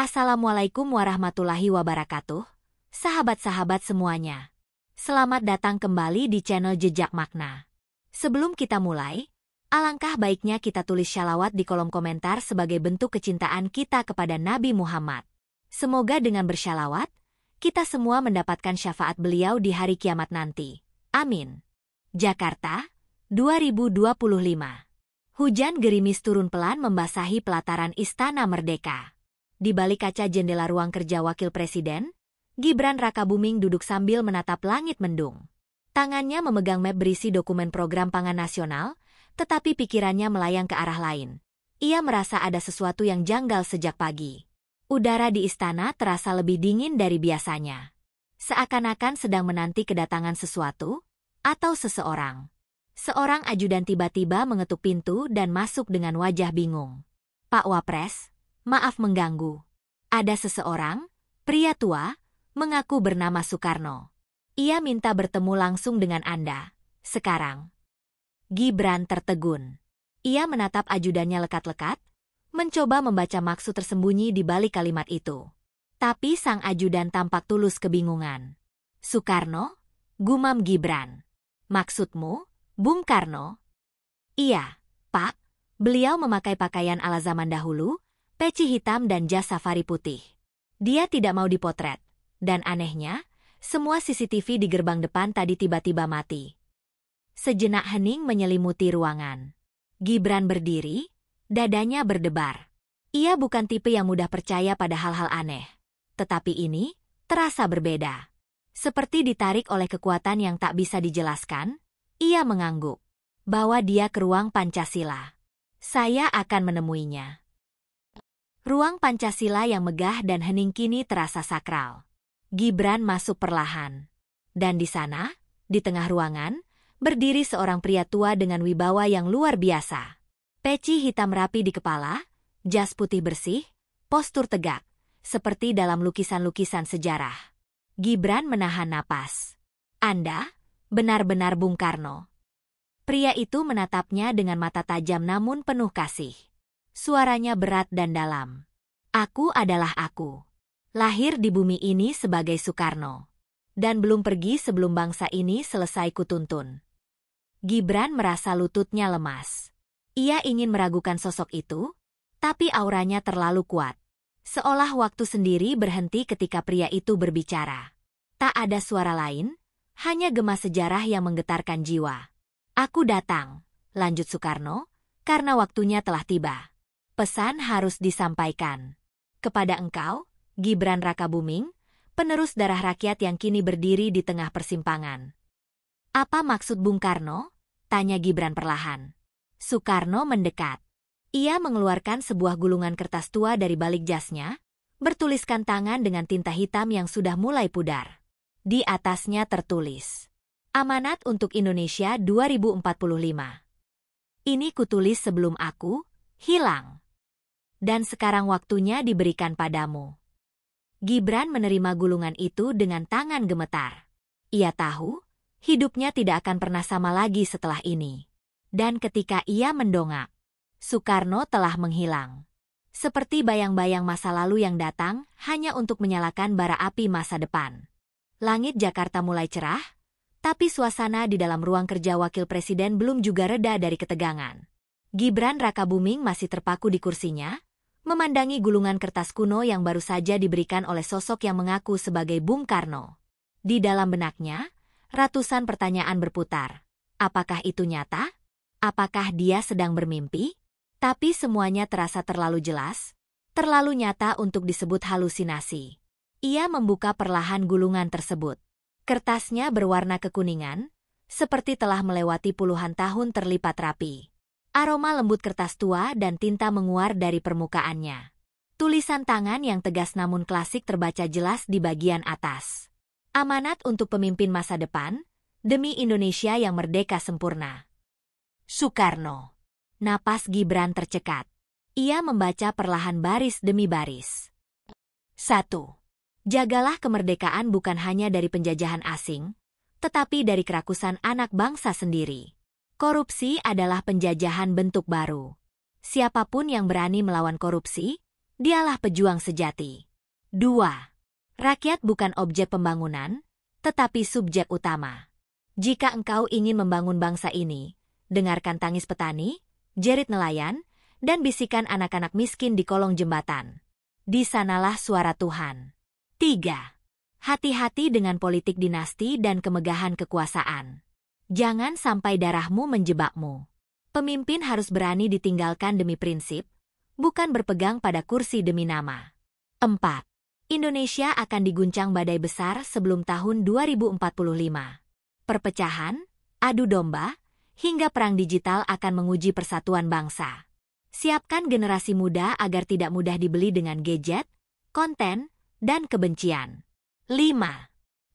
Assalamualaikum warahmatullahi wabarakatuh, sahabat-sahabat semuanya. Selamat datang kembali di channel Jejak Makna. Sebelum kita mulai, alangkah baiknya kita tulis shalawat di kolom komentar sebagai bentuk kecintaan kita kepada Nabi Muhammad. Semoga dengan bershalawat, kita semua mendapatkan syafaat beliau di hari kiamat nanti. Amin. Jakarta, 2025. Hujan gerimis turun pelan membasahi pelataran Istana Merdeka. Di balik kaca jendela ruang kerja Wakil Presiden, Gibran Rakabuming duduk sambil menatap langit mendung. Tangannya memegang map berisi dokumen program pangan nasional, tetapi pikirannya melayang ke arah lain. Ia merasa ada sesuatu yang janggal sejak pagi. Udara di istana terasa lebih dingin dari biasanya. Seakan-akan sedang menanti kedatangan sesuatu atau seseorang. Seorang ajudan tiba-tiba mengetuk pintu dan masuk dengan wajah bingung. "Pak Wapres, maaf mengganggu. Ada seseorang, pria tua, mengaku bernama Soekarno. Ia minta bertemu langsung dengan Anda, sekarang." Gibran tertegun. Ia menatap ajudannya lekat-lekat, mencoba membaca maksud tersembunyi di balik kalimat itu. Tapi sang ajudan tampak tulus kebingungan. "Soekarno?" gumam Gibran. "Maksudmu, Bung Karno?" "Iya, Pak." Beliau memakai pakaian ala zaman dahulu, peci hitam dan jas safari putih. Dia tidak mau dipotret. Dan anehnya, semua CCTV di gerbang depan tadi tiba-tiba mati. Sejenak hening menyelimuti ruangan. Gibran berdiri, dadanya berdebar. Ia bukan tipe yang mudah percaya pada hal-hal aneh. Tetapi ini terasa berbeda. Seperti ditarik oleh kekuatan yang tak bisa dijelaskan, ia mengangguk. Bawa dia ke ruang Pancasila. Saya akan menemuinya. Ruang Pancasila yang megah dan hening kini terasa sakral. Gibran masuk perlahan. Dan di sana, di tengah ruangan, berdiri seorang pria tua dengan wibawa yang luar biasa. Peci hitam rapi di kepala, jas putih bersih, postur tegak, seperti dalam lukisan-lukisan sejarah. Gibran menahan napas. "Anda, benar-benar Bung Karno." Pria itu menatapnya dengan mata tajam namun penuh kasih. Suaranya berat dan dalam. "Aku adalah aku. Lahir di bumi ini sebagai Soekarno. Dan belum pergi sebelum bangsa ini selesai kutuntun." Gibran merasa lututnya lemas. Ia ingin meragukan sosok itu, tapi auranya terlalu kuat. Seolah waktu sendiri berhenti ketika pria itu berbicara. Tak ada suara lain, hanya gema sejarah yang menggetarkan jiwa. "Aku datang," lanjut Soekarno, "karena waktunya telah tiba. Pesan harus disampaikan. Kepada engkau, Gibran Rakabuming, penerus darah rakyat yang kini berdiri di tengah persimpangan." "Apa maksud Bung Karno?" tanya Gibran perlahan. Soekarno mendekat. Ia mengeluarkan sebuah gulungan kertas tua dari balik jasnya, bertuliskan tangan dengan tinta hitam yang sudah mulai pudar. Di atasnya tertulis, "Amanat untuk Indonesia 2045. Ini kutulis sebelum aku hilang. Dan sekarang waktunya diberikan padamu." Gibran menerima gulungan itu dengan tangan gemetar. Ia tahu, hidupnya tidak akan pernah sama lagi setelah ini. Dan ketika ia mendongak, Soekarno telah menghilang. Seperti bayang-bayang masa lalu yang datang hanya untuk menyalakan bara api masa depan. Langit Jakarta mulai cerah, tapi suasana di dalam ruang kerja Wakil Presiden belum juga reda dari ketegangan. Gibran Rakabuming masih terpaku di kursinya, memandangi gulungan kertas kuno yang baru saja diberikan oleh sosok yang mengaku sebagai Bung Karno. Di dalam benaknya, ratusan pertanyaan berputar. Apakah itu nyata? Apakah dia sedang bermimpi? Tapi semuanya terasa terlalu jelas, terlalu nyata untuk disebut halusinasi. Ia membuka perlahan gulungan tersebut. Kertasnya berwarna kekuningan, seperti telah melewati puluhan tahun terlipat rapi. Aroma lembut kertas tua dan tinta menguar dari permukaannya. Tulisan tangan yang tegas namun klasik terbaca jelas di bagian atas. "Amanat untuk pemimpin masa depan, demi Indonesia yang merdeka sempurna. Soekarno." Napas Gibran tercekat. Ia membaca perlahan baris demi baris. 1. Jagalah kemerdekaan bukan hanya dari penjajahan asing, tetapi dari kerakusan anak bangsa sendiri. Korupsi adalah penjajahan bentuk baru. Siapapun yang berani melawan korupsi, Dialah pejuang sejati. 2. Rakyat bukan objek pembangunan, tetapi subjek utama. Jika engkau ingin membangun bangsa ini, dengarkan tangis petani, jerit nelayan, dan bisikan anak-anak miskin di kolong jembatan. Di sanalah suara Tuhan. 3. Hati-hati dengan politik dinasti dan kemegahan kekuasaan. Jangan sampai darahmu menjebakmu. Pemimpin harus berani ditinggalkan demi prinsip, bukan berpegang pada kursi demi nama. 4. Indonesia akan diguncang badai besar sebelum tahun 2045. Perpecahan, adu domba, hingga perang digital akan menguji persatuan bangsa. Siapkan generasi muda agar tidak mudah dibeli dengan gadget, konten, dan kebencian. 5.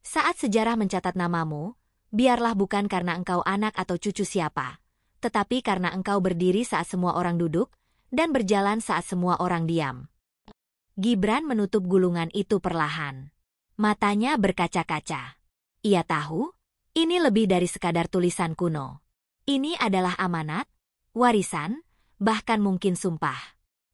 Saat sejarah mencatat namamu, biarlah bukan karena engkau anak atau cucu siapa, tetapi karena engkau berdiri saat semua orang duduk dan berjalan saat semua orang diam. Gibran menutup gulungan itu perlahan. Matanya berkaca-kaca. Ia tahu, ini lebih dari sekadar tulisan kuno. Ini adalah amanat, warisan, bahkan mungkin sumpah.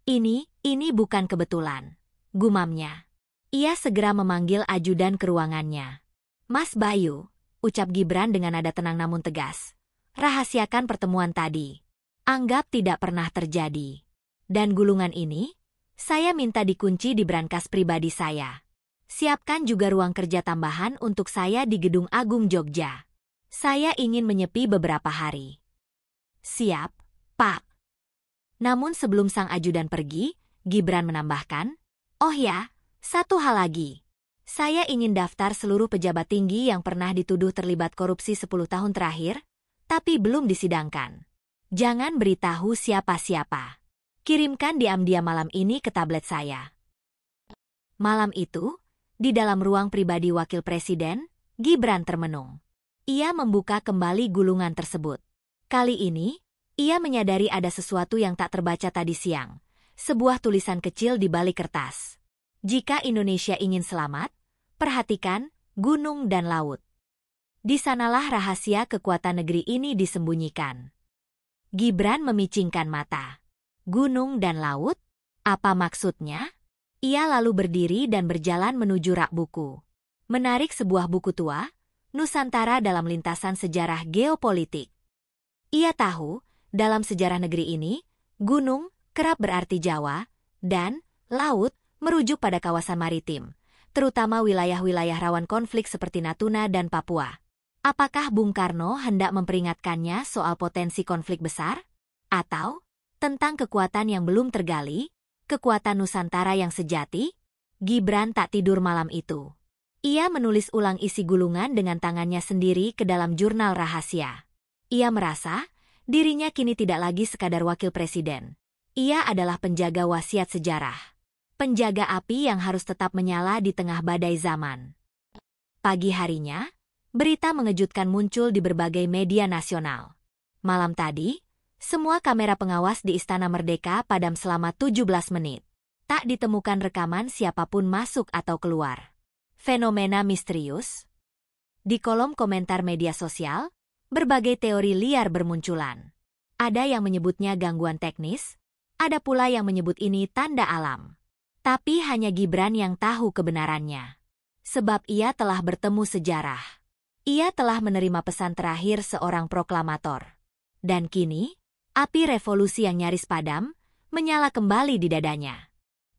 Ini bukan kebetulan, gumamnya. Ia segera memanggil ajudan ke ruangannya. Mas Bayu, ucap Gibran dengan nada tenang namun tegas. Rahasiakan pertemuan tadi. Anggap tidak pernah terjadi. Dan gulungan ini, saya minta dikunci di brankas pribadi saya. Siapkan juga ruang kerja tambahan untuk saya di Gedung Agung Jogja. Saya ingin menyepi beberapa hari. Siap, Pak. Namun sebelum sang ajudan pergi, Gibran menambahkan, oh ya, satu hal lagi. Saya ingin daftar seluruh pejabat tinggi yang pernah dituduh terlibat korupsi 10 tahun terakhir, tapi belum disidangkan. Jangan beritahu siapa-siapa. Kirimkan diam-diam malam ini ke tablet saya. Malam itu, di dalam ruang pribadi Wakil Presiden, Gibran termenung. Ia membuka kembali gulungan tersebut. Kali ini, ia menyadari ada sesuatu yang tak terbaca tadi siang. Sebuah tulisan kecil di balik kertas. Jika Indonesia ingin selamat, perhatikan gunung dan laut. Di sanalah rahasia kekuatan negeri ini disembunyikan. Gibran memicingkan mata. Gunung dan laut? Apa maksudnya? Ia lalu berdiri dan berjalan menuju rak buku. Menarik sebuah buku tua, Nusantara dalam lintasan sejarah geopolitik. Ia tahu, dalam sejarah negeri ini, gunung kerap berarti Jawa, dan laut merujuk pada kawasan maritim, terutama wilayah-wilayah rawan konflik seperti Natuna dan Papua. Apakah Bung Karno hendak memperingatkannya soal potensi konflik besar? Atau tentang kekuatan yang belum tergali, kekuatan Nusantara yang sejati? Gibran tak tidur malam itu. Ia menulis ulang isi gulungan dengan tangannya sendiri ke dalam jurnal rahasia. Ia merasa dirinya kini tidak lagi sekadar wakil presiden. Ia adalah penjaga wasiat sejarah. Penjaga api yang harus tetap menyala di tengah badai zaman. Pagi harinya, berita mengejutkan muncul di berbagai media nasional. Malam tadi, semua kamera pengawas di Istana Merdeka padam selama 17 menit. Tak ditemukan rekaman siapapun masuk atau keluar. Fenomena misterius. Di kolom komentar media sosial, berbagai teori liar bermunculan. Ada yang menyebutnya gangguan teknis, ada pula yang menyebut ini tanda alam. Tapi hanya Gibran yang tahu kebenarannya. Sebab ia telah bertemu sejarah. Ia telah menerima pesan terakhir seorang proklamator. Dan kini, api revolusi yang nyaris padam, menyala kembali di dadanya.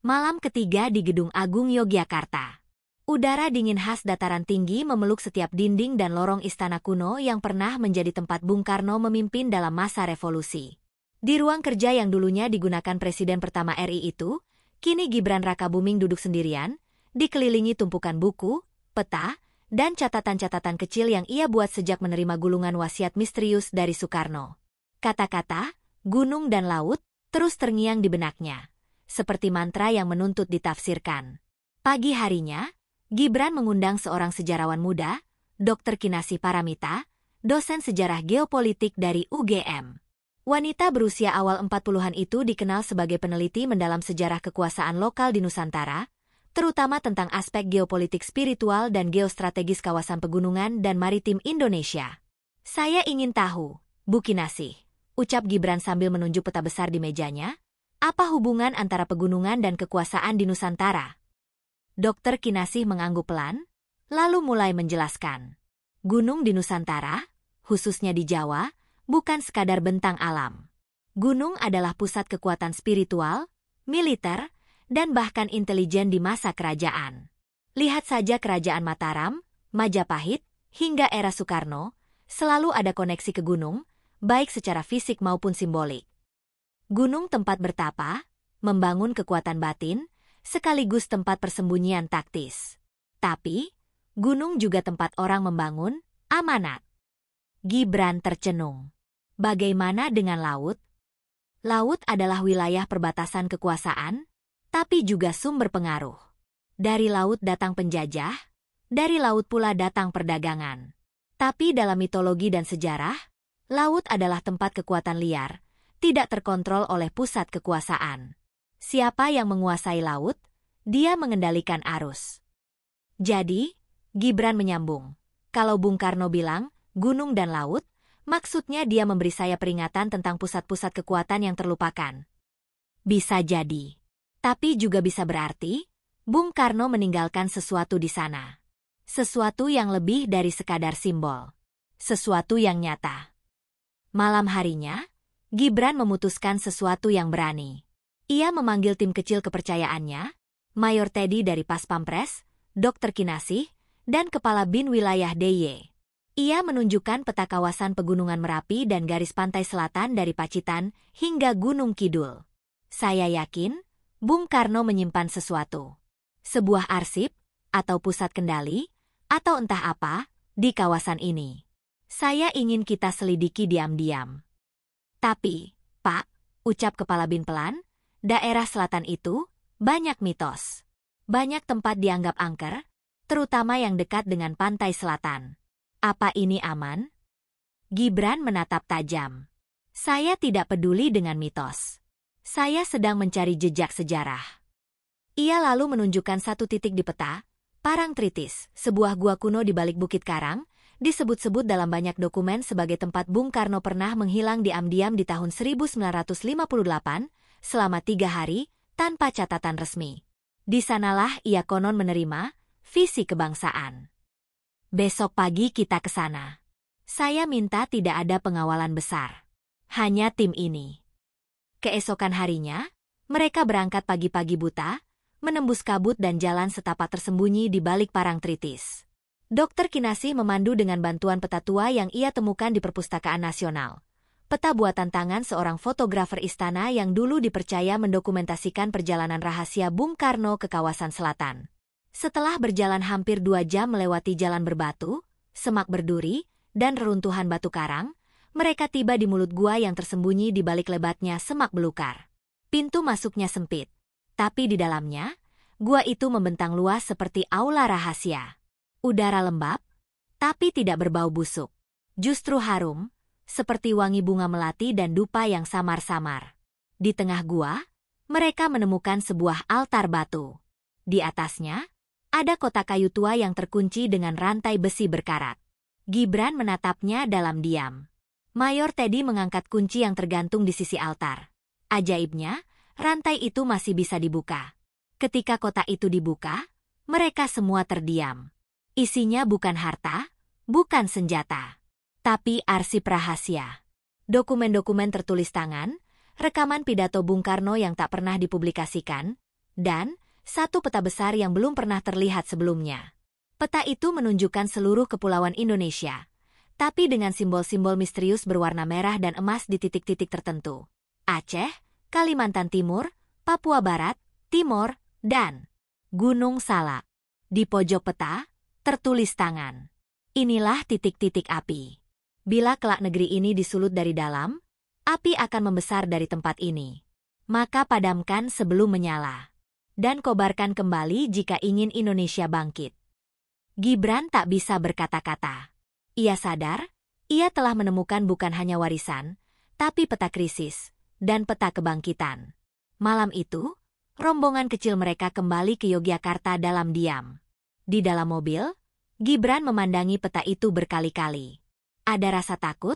Malam ketiga di Gedung Agung Yogyakarta. Udara dingin khas dataran tinggi memeluk setiap dinding dan lorong istana kuno yang pernah menjadi tempat Bung Karno memimpin dalam masa revolusi. Di ruang kerja yang dulunya digunakan Presiden pertama RI itu, kini Gibran Rakabuming duduk sendirian, dikelilingi tumpukan buku, peta, dan catatan-catatan kecil yang ia buat sejak menerima gulungan wasiat misterius dari Soekarno. Kata-kata, gunung dan laut, terus terngiang di benaknya, seperti mantra yang menuntut ditafsirkan. Pagi harinya, Gibran mengundang seorang sejarawan muda, Dr. Kinasih Paramita, dosen sejarah geopolitik dari UGM. Wanita berusia awal 40-an itu dikenal sebagai peneliti mendalam sejarah kekuasaan lokal di Nusantara, terutama tentang aspek geopolitik spiritual dan geostrategis kawasan pegunungan dan maritim Indonesia. Saya ingin tahu, Bu Kinasih, ucap Gibran sambil menunjuk peta besar di mejanya, Apa hubungan antara pegunungan dan kekuasaan di Nusantara? Dokter Kinasih mengangguk pelan, lalu mulai menjelaskan. Gunung di Nusantara, khususnya di Jawa, bukan sekadar bentang alam. Gunung adalah pusat kekuatan spiritual, militer, dan bahkan intelijen di masa kerajaan. Lihat saja Kerajaan Mataram, Majapahit, hingga era Soekarno, selalu ada koneksi ke gunung, baik secara fisik maupun simbolik. Gunung tempat bertapa, membangun kekuatan batin, sekaligus tempat persembunyian taktis. Tapi, gunung juga tempat orang membangun amanat. Gibran tercenung. Bagaimana dengan laut? Laut adalah wilayah perbatasan kekuasaan, tapi juga sumber pengaruh. Dari laut datang penjajah, dari laut pula datang perdagangan. Tapi dalam mitologi dan sejarah, laut adalah tempat kekuatan liar, tidak terkontrol oleh pusat kekuasaan. Siapa yang menguasai laut, dia mengendalikan arus. Jadi, Gibran menyambung, kalau Bung Karno bilang gunung dan laut, maksudnya dia memberi saya peringatan tentang pusat-pusat kekuatan yang terlupakan. Bisa jadi. Tapi juga bisa berarti, Bung Karno meninggalkan sesuatu di sana. Sesuatu yang lebih dari sekadar simbol. Sesuatu yang nyata. Malam harinya, Gibran memutuskan sesuatu yang berani. Ia memanggil tim kecil kepercayaannya, Mayor Teddy dari Pas Pampres, Dr. Kinasih, dan Kepala BIN Wilayah DIY. Ia menunjukkan peta kawasan Pegunungan Merapi dan garis pantai selatan dari Pacitan hingga Gunung Kidul. Saya yakin, Bung Karno menyimpan sesuatu. Sebuah arsip, atau pusat kendali, atau entah apa, di kawasan ini. Saya ingin kita selidiki diam-diam. Tapi, Pak, ucap Kepala BIN pelan, daerah selatan itu banyak mitos. Banyak tempat dianggap angker, terutama yang dekat dengan pantai selatan. Apa ini aman? Gibran menatap tajam. Saya tidak peduli dengan mitos. Saya sedang mencari jejak sejarah. Ia lalu menunjukkan satu titik di peta, Parangtritis, sebuah gua kuno di balik Bukit Karang, disebut-sebut dalam banyak dokumen sebagai tempat Bung Karno pernah menghilang diam-diam di tahun 1958, selama 3 hari, tanpa catatan resmi. Di sanalah ia konon menerima visi kebangsaan. Besok pagi kita ke sana. Saya minta tidak ada pengawalan besar. Hanya tim ini. Keesokan harinya, mereka berangkat pagi-pagi buta, menembus kabut dan jalan setapak tersembunyi di balik Parangtritis. Dokter Kinasih memandu dengan bantuan peta tua yang ia temukan di Perpustakaan Nasional. Peta buatan tangan seorang fotografer istana yang dulu dipercaya mendokumentasikan perjalanan rahasia Bung Karno ke kawasan selatan. Setelah berjalan hampir 2 jam melewati jalan berbatu, semak berduri, dan reruntuhan batu karang, mereka tiba di mulut gua yang tersembunyi di balik lebatnya semak belukar. Pintu masuknya sempit, tapi di dalamnya, gua itu membentang luas seperti aula rahasia. Udara lembab, tapi tidak berbau busuk. Justru harum, seperti wangi bunga melati dan dupa yang samar-samar. Di tengah gua, mereka menemukan sebuah altar batu. Di atasnya, ada kotak kayu tua yang terkunci dengan rantai besi berkarat. Gibran menatapnya dalam diam. Mayor Teddy mengangkat kunci yang tergantung di sisi altar. Ajaibnya, rantai itu masih bisa dibuka. Ketika kotak itu dibuka, mereka semua terdiam. Isinya bukan harta, bukan senjata, tapi arsip rahasia. Dokumen-dokumen tertulis tangan, rekaman pidato Bung Karno yang tak pernah dipublikasikan, dan satu peta besar yang belum pernah terlihat sebelumnya. Peta itu menunjukkan seluruh kepulauan Indonesia, tapi dengan simbol-simbol misterius berwarna merah dan emas di titik-titik tertentu. Aceh, Kalimantan Timur, Papua Barat, Timor, dan Gunung Salak. Di pojok peta, tertulis tangan. Inilah titik-titik api. Bila kelak negeri ini disulut dari dalam, api akan membesar dari tempat ini. Maka padamkan sebelum menyala. Dan kobarkan kembali jika ingin Indonesia bangkit. Gibran tak bisa berkata-kata. Ia sadar, ia telah menemukan bukan hanya warisan, tapi peta krisis dan peta kebangkitan. Malam itu, rombongan kecil mereka kembali ke Yogyakarta dalam diam. Di dalam mobil, Gibran memandangi peta itu berkali-kali. Ada rasa takut,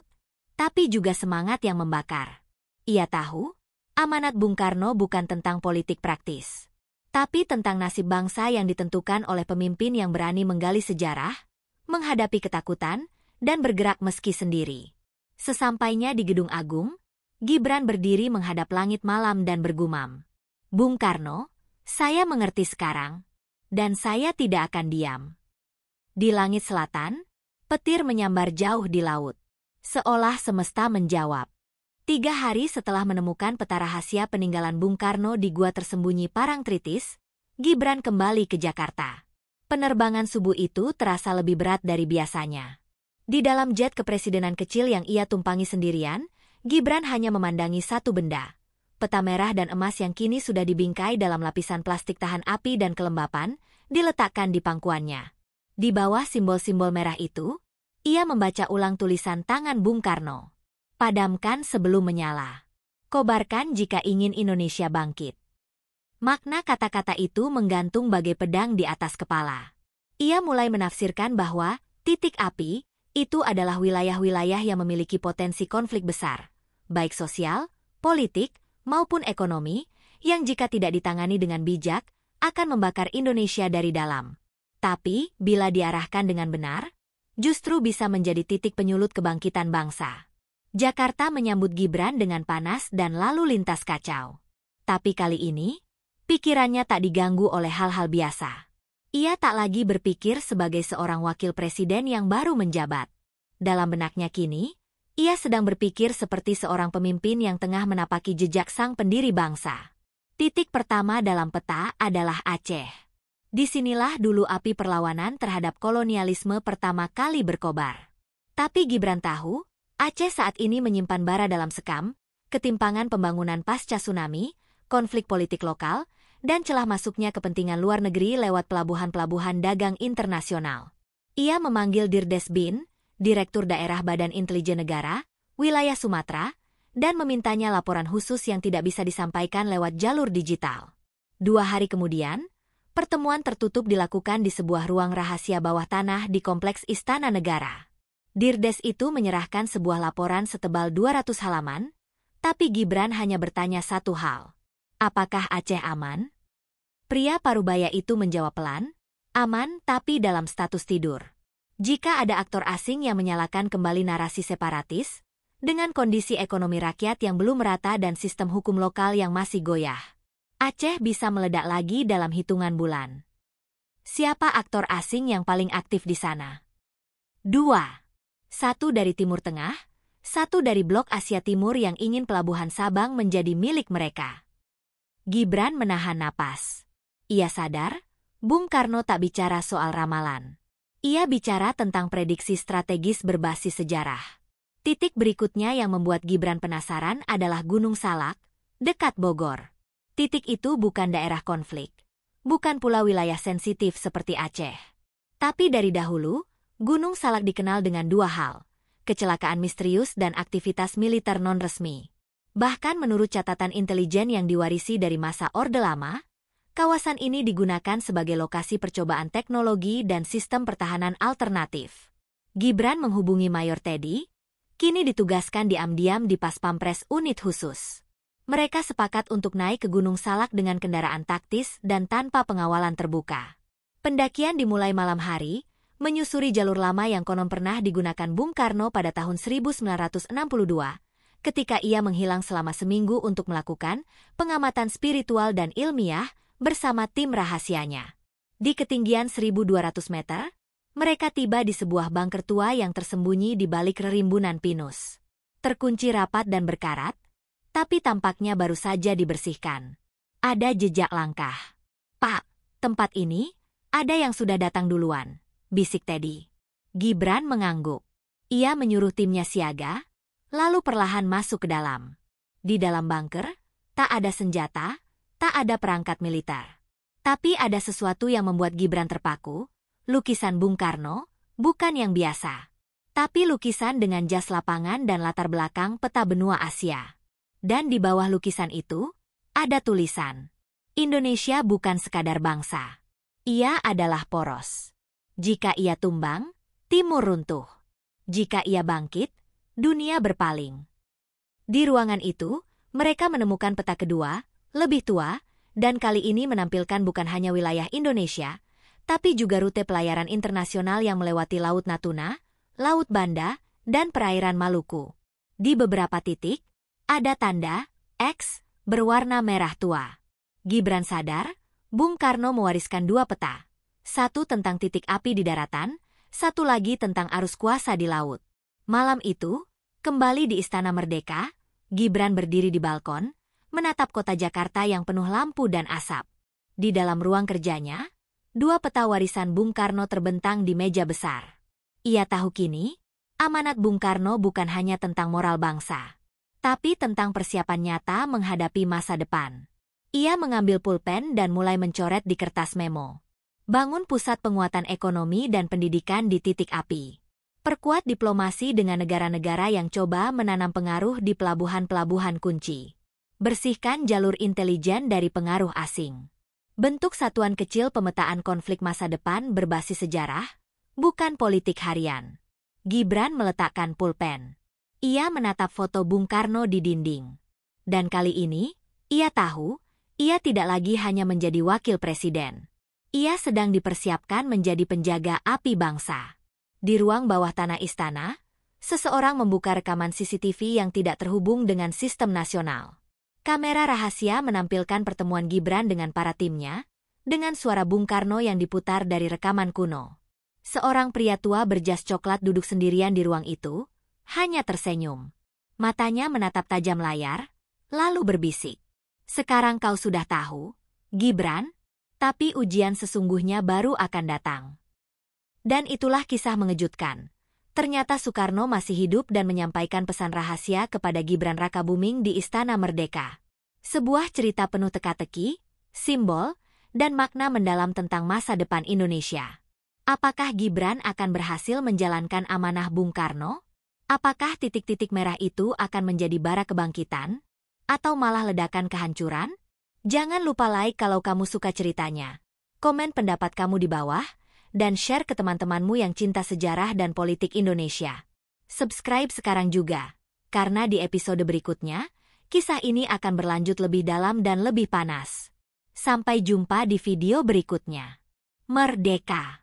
tapi juga semangat yang membakar. Ia tahu, Amanat Bung Karno bukan tentang politik praktis, tapi tentang nasib bangsa yang ditentukan oleh pemimpin yang berani menggali sejarah, menghadapi ketakutan, dan bergerak meski sendiri. Sesampainya di Gedung Agung, Gibran berdiri menghadap langit malam dan bergumam, "Bung Karno, saya mengerti sekarang, dan saya tidak akan diam." Di langit selatan, petir menyambar jauh di laut, seolah semesta menjawab. 3 hari setelah menemukan peta rahasia peninggalan Bung Karno di gua tersembunyi Parangtritis, Gibran kembali ke Jakarta. Penerbangan subuh itu terasa lebih berat dari biasanya. Di dalam jet kepresidenan kecil yang ia tumpangi sendirian, Gibran hanya memandangi satu benda. Peta merah dan emas yang kini sudah dibingkai dalam lapisan plastik tahan api dan kelembapan, diletakkan di pangkuannya. Di bawah simbol-simbol merah itu, ia membaca ulang tulisan tangan Bung Karno. "Padamkan sebelum menyala. Kobarkan jika ingin Indonesia bangkit." Makna kata-kata itu menggantung bagai pedang di atas kepala. Ia mulai menafsirkan bahwa titik api itu adalah wilayah-wilayah yang memiliki potensi konflik besar, baik sosial, politik, maupun ekonomi, yang jika tidak ditangani dengan bijak, akan membakar Indonesia dari dalam. Tapi, bila diarahkan dengan benar, justru bisa menjadi titik penyulut kebangkitan bangsa. Jakarta menyambut Gibran dengan panas dan lalu lintas kacau. Tapi kali ini, pikirannya tak diganggu oleh hal-hal biasa. Ia tak lagi berpikir sebagai seorang wakil presiden yang baru menjabat. Dalam benaknya kini, ia sedang berpikir seperti seorang pemimpin yang tengah menapaki jejak sang pendiri bangsa. Titik pertama dalam peta adalah Aceh. Disinilah dulu api perlawanan terhadap kolonialisme pertama kali berkobar. Tapi Gibran tahu, Aceh saat ini menyimpan bara dalam sekam, ketimpangan pembangunan pasca tsunami, konflik politik lokal, dan celah masuknya kepentingan luar negeri lewat pelabuhan-pelabuhan dagang internasional. Ia memanggil Dirdes Bin, Direktur Daerah Badan Intelijen Negara, wilayah Sumatera, dan memintanya laporan khusus yang tidak bisa disampaikan lewat jalur digital. 2 hari kemudian, pertemuan tertutup dilakukan di sebuah ruang rahasia bawah tanah di Kompleks Istana Negara. Dirdes itu menyerahkan sebuah laporan setebal 200 halaman, tapi Gibran hanya bertanya satu hal. Apakah Aceh aman? Pria parubaya itu menjawab pelan, aman tapi dalam status tidur. Jika ada aktor asing yang menyalakan kembali narasi separatis, dengan kondisi ekonomi rakyat yang belum merata dan sistem hukum lokal yang masih goyah, Aceh bisa meledak lagi dalam hitungan bulan. Siapa aktor asing yang paling aktif di sana? 2. 1 dari Timur Tengah, 1 dari Blok Asia Timur yang ingin pelabuhan Sabang menjadi milik mereka. Gibran menahan napas. Ia sadar, Bung Karno tak bicara soal ramalan. Ia bicara tentang prediksi strategis berbasis sejarah. Titik berikutnya yang membuat Gibran penasaran adalah Gunung Salak, dekat Bogor. Titik itu bukan daerah konflik, bukan pula wilayah sensitif seperti Aceh. Tapi dari dahulu, Gunung Salak dikenal dengan 2 hal, kecelakaan misterius dan aktivitas militer non-resmi. Bahkan menurut catatan intelijen yang diwarisi dari masa Orde Lama, kawasan ini digunakan sebagai lokasi percobaan teknologi dan sistem pertahanan alternatif. Gibran menghubungi Mayor Teddy, kini ditugaskan diam-diam di Pas Pampres Unit Khusus. Mereka sepakat untuk naik ke Gunung Salak dengan kendaraan taktis dan tanpa pengawalan terbuka. Pendakian dimulai malam hari, menyusuri jalur lama yang konon pernah digunakan Bung Karno pada tahun 1962, ketika ia menghilang selama seminggu untuk melakukan pengamatan spiritual dan ilmiah bersama tim rahasianya. Di ketinggian 1.200 meter, mereka tiba di sebuah bunker tua yang tersembunyi di balik rerimbunan pinus. Terkunci rapat dan berkarat, tapi tampaknya baru saja dibersihkan. Ada jejak langkah. "Pak, tempat ini, ada yang sudah datang duluan," bisik Teddy. Gibran mengangguk. Ia menyuruh timnya siaga, lalu perlahan masuk ke dalam. Di dalam bunker, tak ada senjata, tak ada perangkat militer. Tapi ada sesuatu yang membuat Gibran terpaku, lukisan Bung Karno, bukan yang biasa. Tapi lukisan dengan jas lapangan dan latar belakang peta benua Asia. Dan di bawah lukisan itu, ada tulisan, "Indonesia bukan sekadar bangsa. Ia adalah poros. Jika ia tumbang, timur runtuh. Jika ia bangkit, dunia berpaling." Di ruangan itu, Mereka menemukan peta kedua, lebih tua, dan kali ini menampilkan bukan hanya wilayah Indonesia, tapi juga rute pelayaran internasional yang melewati Laut Natuna, Laut Banda, dan perairan Maluku. Di beberapa titik, ada tanda X berwarna merah tua. Gibran sadar, Bung Karno mewariskan dua peta. Satu tentang titik api di daratan, satu lagi tentang arus kuasa di laut. Malam itu, kembali di Istana Merdeka, Gibran berdiri di balkon, menatap kota Jakarta yang penuh lampu dan asap. Di dalam ruang kerjanya, dua peta warisan Bung Karno terbentang di meja besar. Ia tahu kini, amanat Bung Karno bukan hanya tentang moral bangsa, tapi tentang persiapan nyata menghadapi masa depan. Ia mengambil pulpen dan mulai mencoret di kertas memo. Bangun pusat penguatan ekonomi dan pendidikan di titik api. Perkuat diplomasi dengan negara-negara yang coba menanam pengaruh di pelabuhan-pelabuhan kunci. Bersihkan jalur intelijen dari pengaruh asing. Bentuk satuan kecil pemetaan konflik masa depan berbasis sejarah, bukan politik harian. Gibran meletakkan pulpen. Ia menatap foto Bung Karno di dinding. Dan kali ini, ia tahu, ia tidak lagi hanya menjadi wakil presiden. Ia sedang dipersiapkan menjadi penjaga api bangsa. Di ruang bawah tanah istana, seseorang membuka rekaman CCTV yang tidak terhubung dengan sistem nasional. Kamera rahasia menampilkan pertemuan Gibran dengan para timnya, dengan suara Bung Karno yang diputar dari rekaman kuno. Seorang pria tua berjas coklat duduk sendirian di ruang itu, hanya tersenyum. Matanya menatap tajam layar, lalu berbisik. Sekarang kau sudah tahu, Gibran, tapi ujian sesungguhnya baru akan datang. Dan itulah kisah mengejutkan. Ternyata Soekarno masih hidup dan menyampaikan pesan rahasia kepada Gibran Rakabuming di Istana Merdeka. Sebuah cerita penuh teka-teki, simbol, dan makna mendalam tentang masa depan Indonesia. Apakah Gibran akan berhasil menjalankan amanah Bung Karno? Apakah titik-titik merah itu akan menjadi bara kebangkitan? Atau malah ledakan kehancuran? Jangan lupa like kalau kamu suka ceritanya. Komen pendapat kamu di bawah, dan share ke teman-temanmu yang cinta sejarah dan politik Indonesia. Subscribe sekarang juga, karena di episode berikutnya, kisah ini akan berlanjut lebih dalam dan lebih panas. Sampai jumpa di video berikutnya. Merdeka!